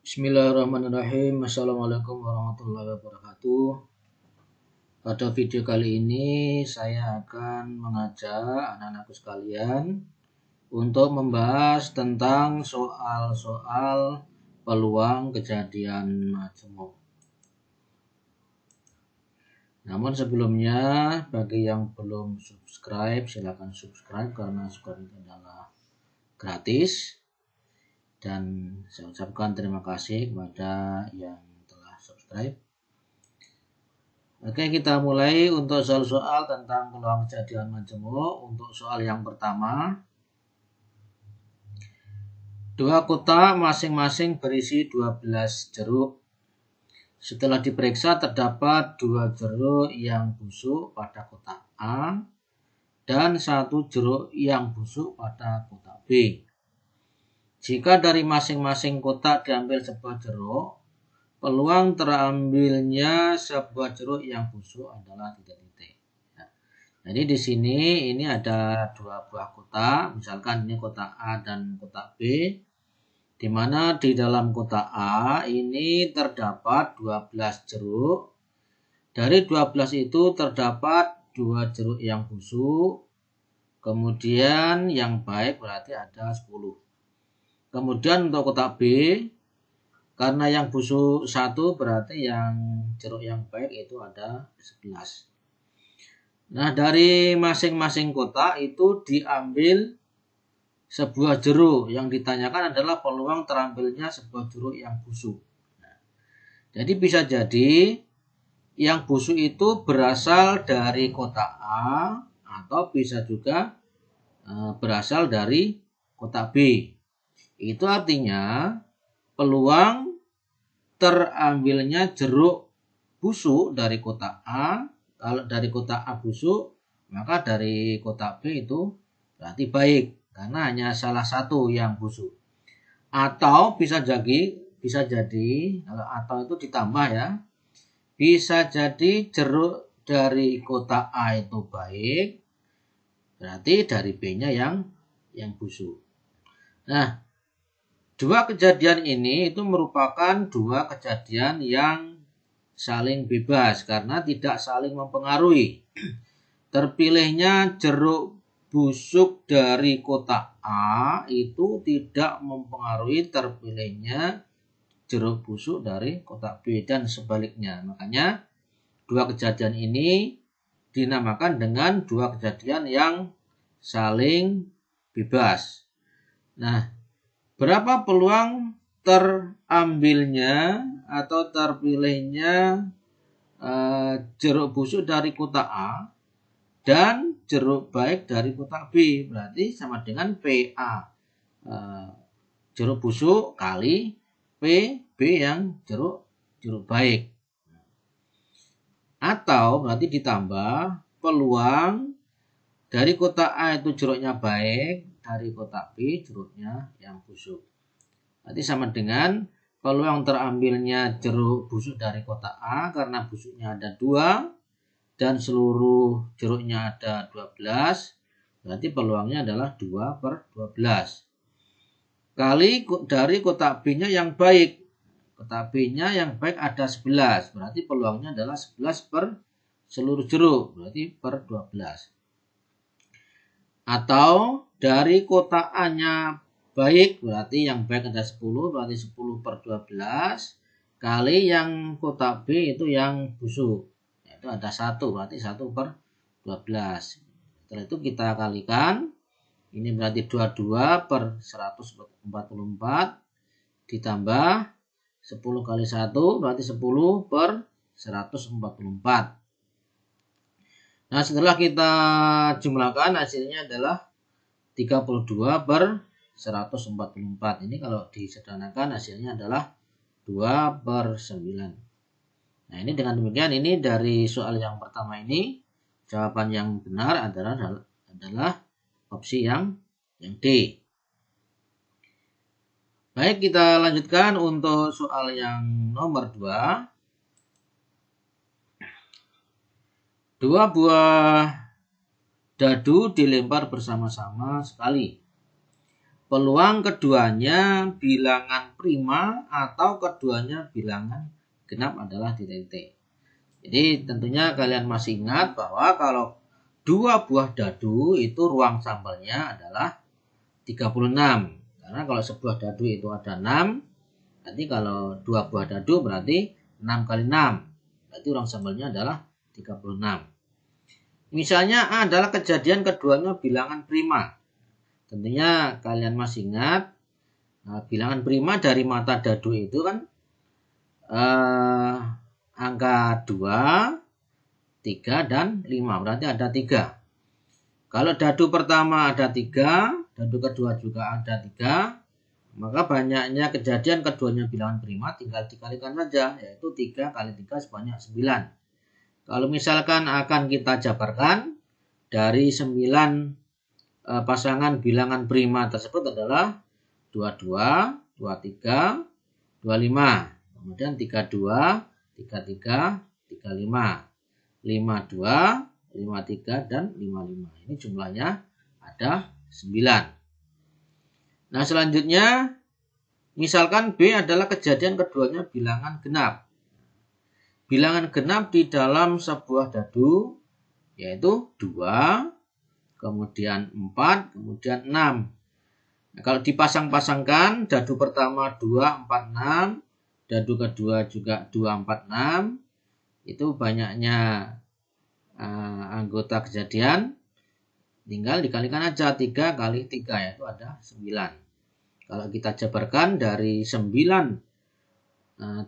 Bismillahirrahmanirrahim. Assalamualaikum warahmatullahi wabarakatuh. Pada video kali ini saya akan mengajak anak-anakku sekalian untuk membahas tentang soal-soal peluang kejadian majemuk. Namun sebelumnya, bagi yang belum subscribe, silakan subscribe karena subscribe itu adalah gratis. Dan saya ucapkan terima kasih kepada yang telah subscribe. Oke, kita mulai untuk soal-soal tentang peluang kejadian majemuk. Untuk soal yang pertama, dua kotak masing-masing berisi 12 jeruk. Setelah diperiksa terdapat 2 jeruk yang busuk pada kotak A dan 1 jeruk yang busuk pada kotak B. Jika dari masing-masing kotak diambil sebuah jeruk, peluang terambilnya sebuah jeruk yang busuk adalah titik-titik. Jadi di sini ini ada 2 buah kotak, misalkan ini kotak A dan kotak B, di mana di dalam kotak A ini terdapat 12 jeruk. Dari 12 itu terdapat 2 jeruk yang busuk, kemudian yang baik berarti ada 10. Kemudian untuk kotak B, karena yang busuk 1 berarti yang jeruk yang baik itu ada 11. Nah, dari masing-masing kotak itu diambil sebuah jeruk. Yang ditanyakan adalah peluang terambilnya sebuah jeruk yang busuk. Jadi bisa jadi yang busuk itu berasal dari kotak A atau bisa juga berasal dari kotak B. Itu artinya peluang terambilnya jeruk busuk dari kotak A, kalau dari kotak A busuk, maka dari kotak B itu berarti baik, karena hanya salah satu yang busuk. Atau bisa jadi kalau atau itu ditambah ya, bisa jadi jeruk dari kotak A itu baik, berarti dari B-nya yang busuk. Nah, dua kejadian ini itu merupakan dua kejadian yang saling bebas karena tidak saling mempengaruhi. Terpilihnya jeruk busuk dari kotak A itu tidak mempengaruhi terpilihnya jeruk busuk dari kotak B dan sebaliknya. Makanya dua kejadian ini dinamakan dengan dua kejadian yang saling bebas. Nah, berapa peluang terambilnya atau terpilihnya jeruk busuk dari kotak A dan jeruk baik dari kotak B? Berarti sama dengan PA jeruk busuk kali PB yang jeruk baik. Atau berarti ditambah peluang dari kotak A itu jeruknya baik, dari kotak B jeruknya yang busuk. Nanti sama dengan peluang terambilnya jeruk busuk dari kotak A karena busuknya ada 2 dan seluruh jeruknya ada 12. Berarti peluangnya adalah 2/12. Kali dari kotak B-nya yang baik. Kotak B-nya yang baik ada 11. Berarti peluangnya adalah 11 per seluruh jeruk. Berarti per 12. Atau dari kotak A-nya baik, berarti yang baik ada 10, berarti 10/12 kali yang kotak B itu yang busuk, yaitu ada 1, berarti 1/12. Setelah itu kita kalikan, ini berarti 22/144 ditambah 10 kali 1 berarti 10/144. Nah, setelah kita jumlahkan hasilnya adalah 32/144. Ini kalau disederhanakan hasilnya adalah 2/9. Nah, ini dengan demikian ini dari soal yang pertama ini jawaban yang benar adalah opsi yang D. Baik, kita lanjutkan untuk soal yang nomor 2. 2 buah dadu dilempar bersama-sama sekali. peluang keduanya bilangan prima atau keduanya bilangan genap adalah titik-titik. Jadi tentunya kalian masih ingat bahwa kalau dua buah dadu itu ruang sampelnya adalah 36. Karena kalau sebuah dadu itu ada 6, nanti kalau dua buah dadu berarti 6 kali 6. Berarti ruang sampelnya adalah 36. Misalnya A adalah kejadian keduanya bilangan prima. Tentunya kalian masih ingat bilangan prima dari mata dadu itu kan angka 2, 3, dan 5. Berarti ada 3. Kalau dadu pertama ada 3, dadu kedua juga ada 3, maka banyaknya kejadian keduanya bilangan prima tinggal dikalikan saja, yaitu 3 kali 3 sebanyak 9. Kalau misalkan akan kita jabarkan, dari 9 pasangan bilangan prima tersebut adalah 22, 23, 25. Kemudian 32, 33, 35, 52, 53, dan 55. Ini jumlahnya ada 9. Nah, selanjutnya, misalkan B adalah kejadian keduanya bilangan genap. Bilangan genap di dalam sebuah dadu yaitu 2, kemudian 4, kemudian 6. Nah, kalau dipasang-pasangkan, dadu pertama 2, 4, 6, dadu kedua juga 2, 4, 6, itu banyaknya anggota kejadian, tinggal dikalikan aja 3 kali 3, yaitu ada 9. Kalau kita jabarkan dari 9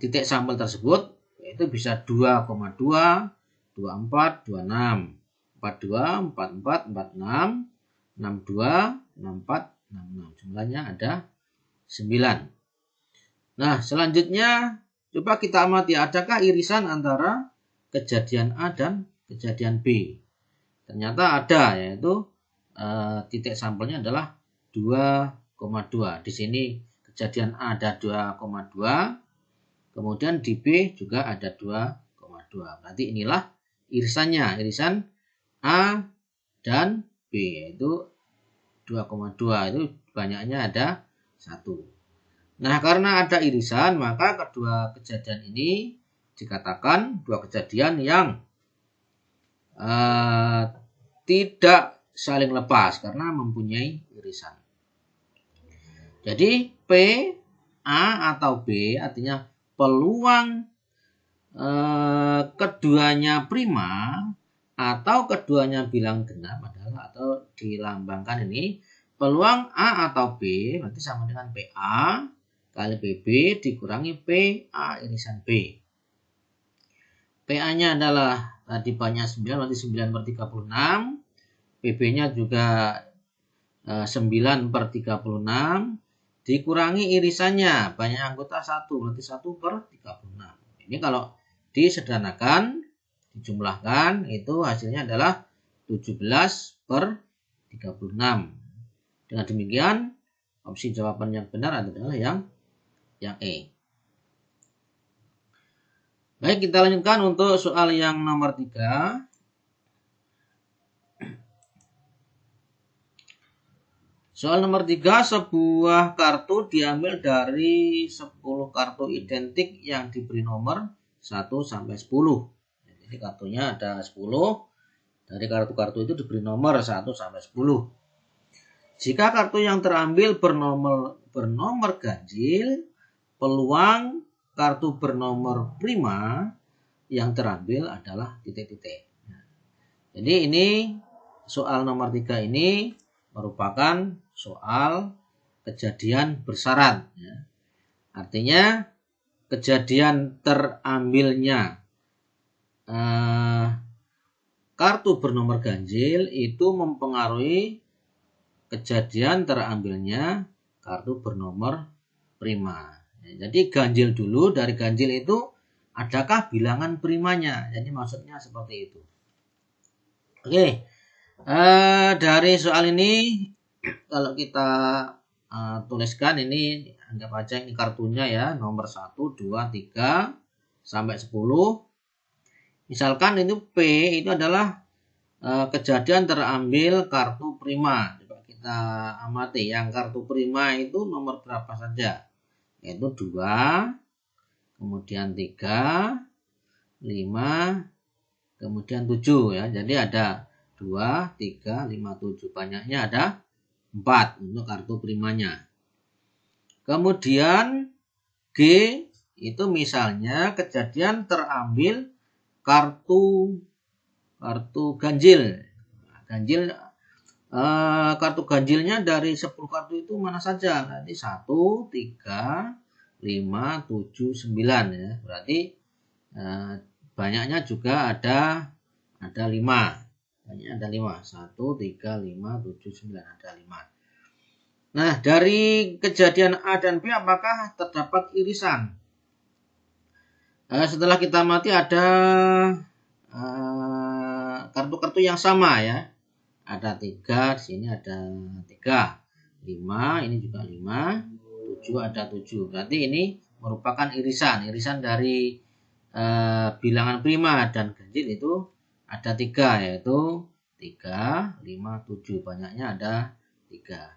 titik sampel tersebut, yaitu bisa 2,2, 24, 26, 42, 44, 46, 62, 64, 66. Jumlahnya ada 9. Nah, selanjutnya coba kita amati, adakah irisan antara kejadian A dan kejadian B? Ternyata ada, yaitu titik sampelnya adalah 2,2. Di sini kejadian A ada 2,2. Kemudian di B juga ada 2,2. Berarti inilah irisannya, irisan A dan B, yaitu 2,2. Itu banyaknya ada 1. Nah, karena ada irisan, maka kedua kejadian ini dikatakan dua kejadian yang tidak saling lepas karena mempunyai irisan. Jadi P, A, atau B artinya peluang keduanya prima atau keduanya bilang genap adalah, atau dilambangkan ini, peluang A atau B berarti sama dengan PA kali PB dikurangi PA irisan B. PA-nya adalah tadi banyak 9, berarti 9 per 36. PB-nya juga 9 per 36. Dikurangi irisannya, banyak anggota 1, berarti 1 per 36. Ini kalau disederhanakan, dijumlahkan, itu hasilnya adalah 17 per 36. Dengan demikian, opsi jawaban yang benar adalah yang E. Baik, kita lanjutkan untuk soal yang nomor 3. Soal nomor 3, sebuah kartu diambil dari 10 kartu identik yang diberi nomor 1 sampai 10. Jadi kartunya ada 10. Dari kartu-kartu itu diberi nomor 1 sampai 10. Jika kartu yang terambil bernomor ganjil, peluang kartu bernomor prima yang terambil adalah titik-titik. Jadi ini soal nomor 3 ini merupakan soal kejadian bersyarat. Artinya kejadian terambilnya kartu bernomor ganjil itu mempengaruhi kejadian terambilnya kartu bernomor prima. Jadi ganjil dulu, dari ganjil itu adakah bilangan primanya? Jadi maksudnya seperti itu. Oke, dari soal ini kalau kita tuliskan ini, anggap aja ini kartunya ya, nomor 1, 2, 3 sampai 10. Misalkan itu P itu adalah kejadian terambil kartu prima. Coba kita kita amati. Yang kartu prima itu nomor berapa saja? Yaitu 2, kemudian 3, 5, kemudian 7 ya. Jadi ada 2, 3, 5, 7. Banyaknya ada 4 untuk kartu primanya. Kemudian G itu misalnya kejadian terambil kartu ganjil. Kartu ganjilnya dari 10 kartu itu mana saja? Nanti 1, 3, 5, 7, 9 ya. Berarti banyaknya juga ada 5. Banyaknya ada 5. 1, 3, 5, 7, 9 ada 5. Nah, dari kejadian A dan B apakah terdapat irisan? Setelah kita amati ada kartu-kartu yang sama ya. Ada 3, di sini ada 3. 5, ini juga 5. 7 ada 7. Berarti ini merupakan irisan. Irisan dari bilangan prima dan ganjil itu ada 3, yaitu 3, 5, 7. Banyaknya ada 3.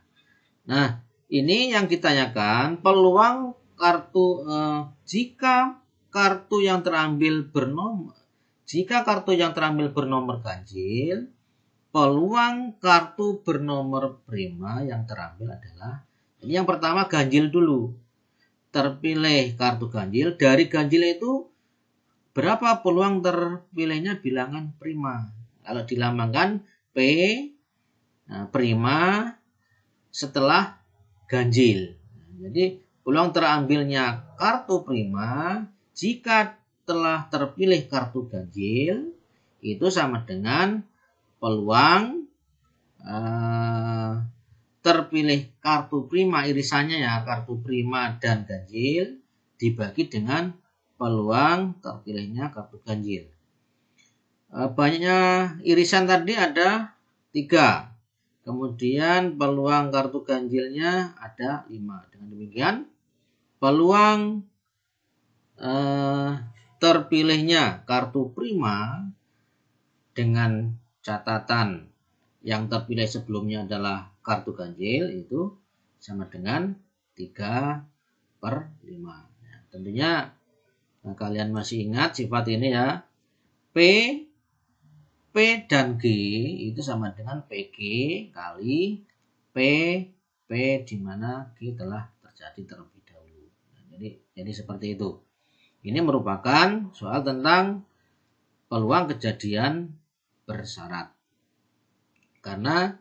Nah, ini yang ditanyakan peluang kartu jika kartu yang terambil bernomor ganjil, peluang kartu bernomor prima yang terambil adalah, ini yang pertama ganjil dulu. Terpilih kartu ganjil, dari ganjil itu berapa peluang terpilihnya bilangan prima? Kalau dilambangkan P prima setelah ganjil. Jadi peluang terambilnya kartu prima jika telah terpilih kartu ganjil itu sama dengan peluang terpilih kartu prima irisannya ya, kartu prima dan ganjil dibagi dengan peluang terpilihnya kartu ganjil. Banyaknya irisan tadi ada 3. Kemudian peluang kartu ganjilnya ada 5. Dengan demikian peluang terpilihnya kartu prima dengan catatan yang terpilih sebelumnya adalah kartu ganjil itu sama dengan 3/5. Nah, tentunya kalian masih ingat sifat ini ya. P dan G itu sama dengan PG kali P di mana G telah terjadi terlebih dahulu. Nah, jadi seperti itu. Ini merupakan soal tentang peluang kejadian bersyarat. Karena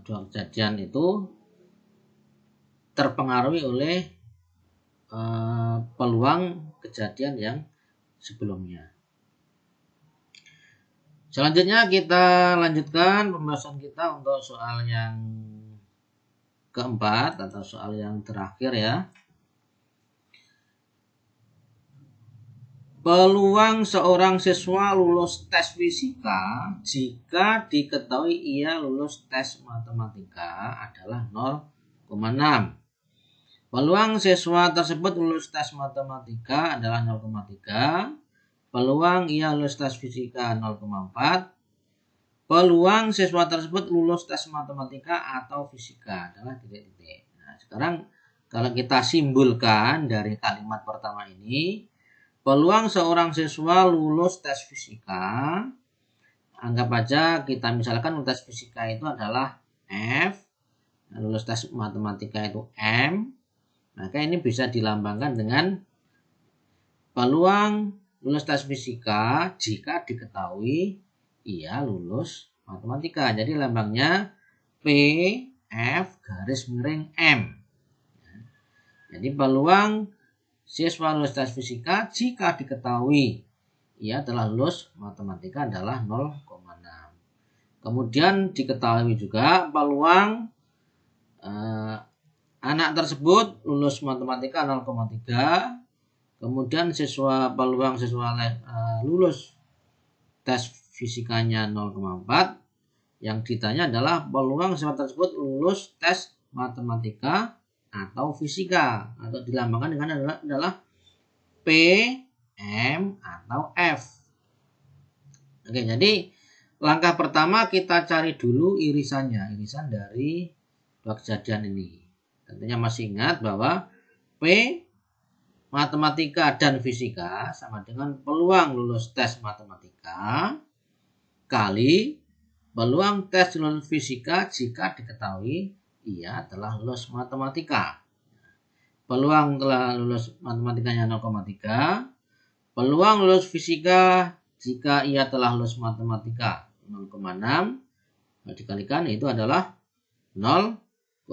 dua kejadian itu terpengaruhi oleh peluang kejadian yang sebelumnya. Selanjutnya kita lanjutkan pembahasan kita untuk soal yang keempat atau soal yang terakhir ya. Peluang seorang siswa lulus tes fisika jika diketahui ia lulus tes matematika adalah 0,6. Peluang siswa tersebut lulus tes matematika adalah 0,3. Peluang ia lulus tes fisika 0,4. Peluang siswa tersebut lulus tes matematika atau fisika adalah titik-titik. Nah, sekarang kalau kita simbolkan dari kalimat pertama ini, peluang seorang siswa lulus tes fisika, anggap aja kita misalkan tes fisika itu adalah F, lulus tes matematika itu M, maka ini bisa dilambangkan dengan peluang lulus tes fisika jika diketahui ia lulus matematika. Jadi lambangnya P, F, garis miring M. Jadi peluang siswa lulus tes fisika jika diketahui ia telah lulus matematika adalah 0,6. Kemudian diketahui juga peluang anak tersebut lulus matematika 0,3. Kemudian peluang siswa lulus tes fisikanya 0,4. Yang ditanya adalah peluang siswa tersebut lulus tes matematika atau fisika, atau dilambangkan dengan adalah P, M, atau F. Oke, jadi Langkah pertama kita cari dulu irisannya, irisan dari dua kejadian ini. Tentunya masih ingat bahwa P matematika dan fisika sama dengan peluang lulus tes matematika kali peluang tes lulus fisika jika diketahui ia telah lulus matematika. Peluang telah lulus matematikanya 0,3. Peluang lulus fisika jika ia telah lulus matematika 0,6. Dikalikan itu adalah 0,18.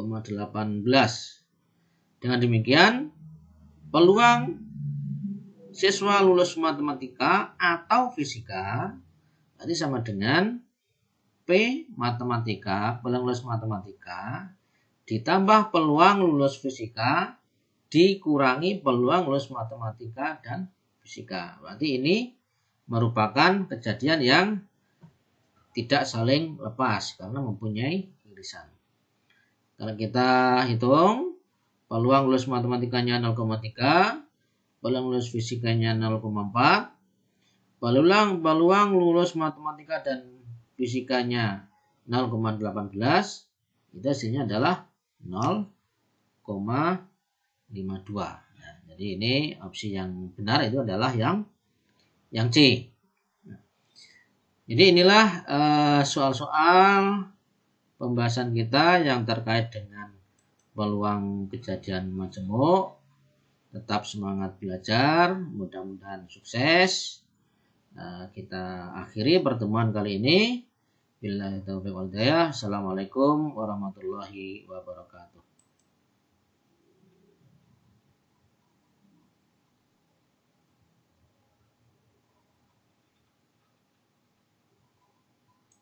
Dengan demikian, peluang siswa lulus matematika atau fisika berarti sama dengan P matematika, peluang lulus matematika, ditambah peluang lulus fisika, dikurangi peluang lulus matematika dan fisika. Berarti ini merupakan kejadian yang tidak saling lepas karena mempunyai irisan. Kalau kita hitung, peluang lulus matematikanya 0,3, peluang lulus fisikanya 0,4, peluang lulus matematika dan fisikanya 0,18, itu hasilnya adalah 0,52. Nah, jadi ini opsi yang benar itu adalah yang C. Nah, jadi inilah soal-soal pembahasan kita yang terkait dengan peluang kejadian majemuk. Tetap semangat belajar, mudah-mudahan sukses. Kita akhiri pertemuan kali ini. Billahi taufiq wal hidayah. Assalamualaikum warahmatullahi wabarakatuh.